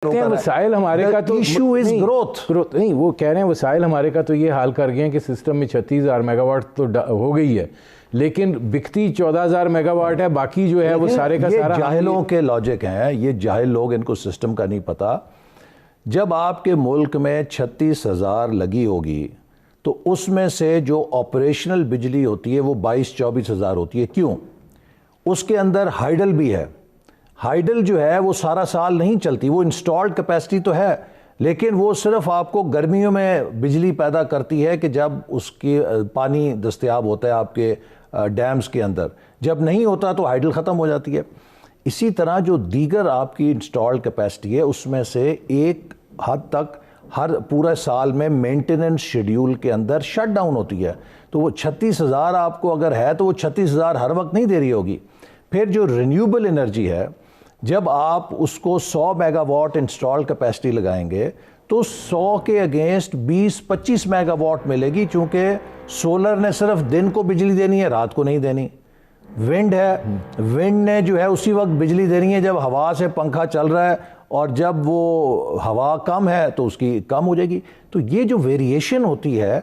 وسائل ہمارے کا تو ایشو از گروتھ نہیں، وہ کہہ رہے ہیں وسائل ہمارے کا تو یہ حال کر گئے ہیں کہ سسٹم میں 36,000 میگا واٹ تو ہو گئی ہے، لیکن بکتی 14,000 میگا واٹ ہے، باقی جو ہے وہ سارے کا سارا جاہلوں کے لاجک ہیں، یہ جاہل لوگ، ان کو سسٹم کا نہیں پتا۔ جب آپ کے ملک میں 36,000 لگی ہوگی تو اس میں سے جو آپریشنل بجلی ہوتی ہے وہ 22-24 ہزار ہوتی ہے۔ کیوں؟ اس کے اندر ہائیڈل بھی ہے۔ ہائیڈل جو ہے وہ سارا سال نہیں چلتی، وہ انسٹالڈ کیپیسٹی تو ہے، لیکن وہ صرف آپ کو گرمیوں میں بجلی پیدا کرتی ہے کہ جب اس کی پانی دستیاب ہوتا ہے آپ کے ڈیمز کے اندر، جب نہیں ہوتا تو ہائیڈل ختم ہو جاتی ہے۔ اسی طرح جو دیگر آپ کی انسٹالڈ کیپیسٹی ہے اس میں سے ایک حد تک ہر پورا سال میں مینٹیننس شیڈیول کے اندر شٹ ڈاؤن ہوتی ہے، تو وہ 36,000 آپ کو اگر ہے تو وہ 36,000 ہر وقت نہیں دے رہی ہوگی۔ پھر جو رینیوبل انرجی ہے، جب آپ اس کو 100 میگا واٹ انسٹال کیپیسٹی لگائیں گے تو 100 کے اگینسٹ 20-25 میگا واٹ ملے گی، چونکہ سولر نے صرف دن کو بجلی دینی ہے، رات کو نہیں دینی۔ ونڈ ہے، ونڈ نے جو ہے اسی وقت بجلی دینی ہے جب ہوا سے پنکھا چل رہا ہے، اور جب وہ ہوا کم ہے تو اس کی کم ہو جائے گی۔ تو یہ جو ویریشن ہوتی ہے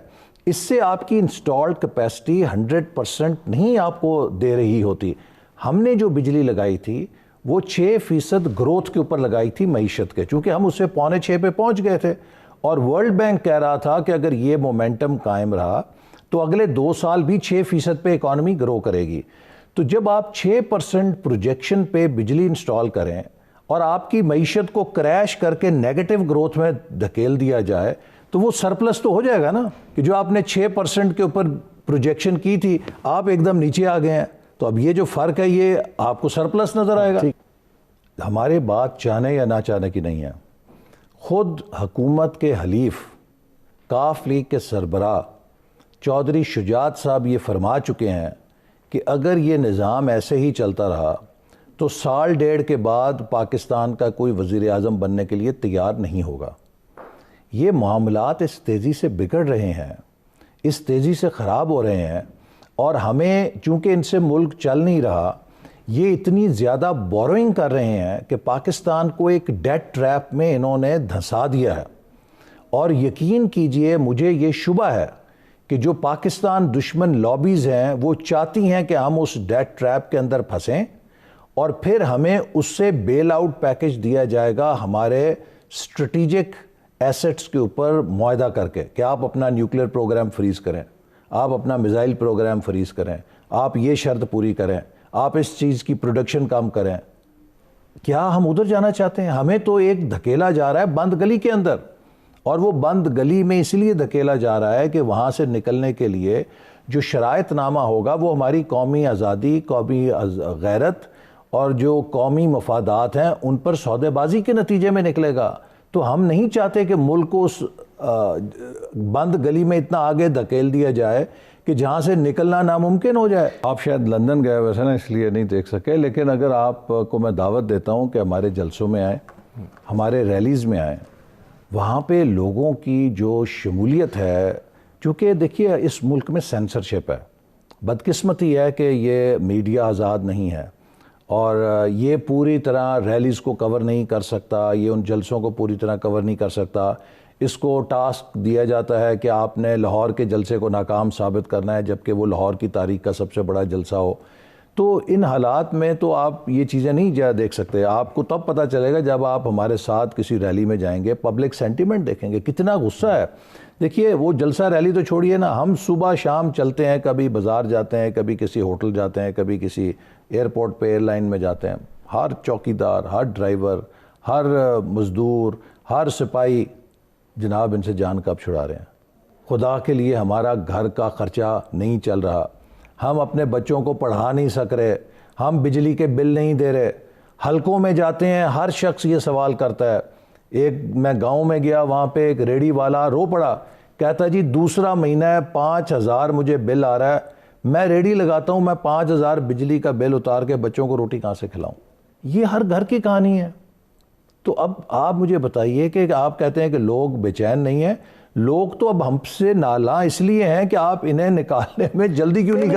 اس سے آپ کی انسٹالڈ کیپیسٹی 100% نہیں آپ کو دے رہی ہوتی۔ ہم نے جو بجلی لگائی تھی وہ 6% گروتھ کے اوپر لگائی تھی معیشت کے، چونکہ ہم اسے 5.25 پہ پہنچ گئے تھے، اور ورلڈ بینک کہہ رہا تھا کہ اگر یہ مومنٹم قائم رہا تو اگلے 2 سال بھی 6% پہ اکانومی گرو کرے گی۔ تو جب آپ 6% پروجیکشن پہ بجلی انسٹال کریں اور آپ کی معیشت کو کریش کر کے نیگیٹو گروتھ میں دھکیل دیا جائے تو وہ سرپلس تو ہو جائے گا نا، کہ جو آپ نے 6% کے اوپر پروجیکشن کی تھی آپ ایک دم نیچے آ گئے ہیں، تو اب یہ جو فرق ہے یہ آپ کو سرپلس نظر آئے گا۔ ہمارے بات چاہنے یا نہ چاہنے کی نہیں ہے، خود حکومت کے حلیف کاف لیگ کے سربراہ چودھری شجاعت صاحب یہ فرما چکے ہیں کہ اگر یہ نظام ایسے ہی چلتا رہا تو 1.5 کے بعد پاکستان کا کوئی وزیر اعظم بننے کے لیے تیار نہیں ہوگا۔ یہ معاملات اس تیزی سے بگڑ رہے ہیں، اس تیزی سے خراب ہو رہے ہیں، اور ہمیں چونکہ ان سے ملک چل نہیں رہا، یہ اتنی زیادہ بوروئنگ کر رہے ہیں کہ پاکستان کو ایک ڈیٹ ٹریپ میں انہوں نے دھنسا دیا ہے۔ اور یقین کیجئے مجھے یہ شبہ ہے کہ جو پاکستان دشمن لابیز ہیں وہ چاہتی ہیں کہ ہم اس ڈیٹ ٹریپ کے اندر پھنسیں، اور پھر ہمیں اس سے بیل آؤٹ پیکج دیا جائے گا ہمارے اسٹریٹجک ایسٹس کے اوپر معاہدہ کر کے کہ آپ اپنا نیوکلیر پروگرام فریز کریں، آپ اپنا میزائل پروگرام فریز کریں، آپ یہ شرط پوری کریں، آپ اس چیز کی پروڈکشن کم کریں۔ کیا ہم ادھر جانا چاہتے ہیں؟ ہمیں تو ایک دھکیلا جا رہا ہے بند گلی کے اندر، اور وہ بند گلی میں اس لیے دھکیلا جا رہا ہے کہ وہاں سے نکلنے کے لیے جو شرائط نامہ ہوگا وہ ہماری قومی آزادی، قومی غیرت اور جو قومی مفادات ہیں ان پر سودے بازی کے نتیجے میں نکلے گا۔ تو ہم نہیں چاہتے کہ ملک کو اس بند گلی میں اتنا آگے دھکیل دیا جائے کہ جہاں سے نکلنا ناممکن ہو جائے۔ آپ شاید لندن گئے ویسے نا، اس لیے نہیں دیکھ سکے، لیکن اگر آپ کو میں دعوت دیتا ہوں کہ ہمارے جلسوں میں آئیں، ہمارے ریلیز میں آئیں، وہاں پہ لوگوں کی جو شمولیت ہے، چونکہ دیکھیے اس ملک میں سینسرشپ ہے، بدقسمتی ہے کہ یہ میڈیا آزاد نہیں ہے، اور یہ پوری طرح ریلیز کو کور نہیں کر سکتا، یہ ان جلسوں کو پوری طرح کور نہیں کر سکتا۔ اس کو ٹاسک دیا جاتا ہے کہ آپ نے لاہور کے جلسے کو ناکام ثابت کرنا ہے، جبکہ وہ لاہور کی تاریخ کا سب سے بڑا جلسہ ہو۔ تو ان حالات میں تو آپ یہ چیزیں نہیں دیکھ سکتے۔ آپ کو تب پتہ چلے گا جب آپ ہمارے ساتھ کسی ریلی میں جائیں گے، پبلک سینٹیمنٹ دیکھیں گے، کتنا غصہ ہے۔ دیکھیے وہ جلسہ ریلی تو چھوڑیے نا، ہم صبح شام چلتے ہیں، کبھی بازار جاتے ہیں، کبھی کسی ہوٹل جاتے ہیں، کبھی کسی ایئرپورٹ پہ ایئر لائن میں جاتے ہیں، ہر چوکیدار، ہر ڈرائیور، ہر مزدور، ہر سپاہی جناب ان سے جان کب چھڑا رہے ہیں۔ خدا کے لیے ہمارا گھر کا خرچہ نہیں چل رہا، ہم اپنے بچوں کو پڑھا نہیں سک رہے، ہم بجلی کے بل نہیں دے رہے۔ حلقوں میں جاتے ہیں، ہر شخص یہ سوال کرتا ہے۔ میں گاؤں میں گیا، وہاں پہ ایک ریڑھی والا رو پڑا، کہتا جی دوسرا مہینہ ہے، 5,000 مجھے بل آ رہا ہے، میں ریڑھی لگاتا ہوں، میں 5,000 بجلی کا بل اتار کے بچوں کو روٹی کہاں سے کھلاؤں؟ یہ ہر گھر کی کہانی ہے۔ تو اب آپ مجھے بتائیے کہ آپ کہتے ہیں کہ لوگ بے چین نہیں ہیں، لوگ تو اب ہم سے نالاں اس لیے ہیں کہ آپ انہیں نکالنے میں جلدی کیوں نہیں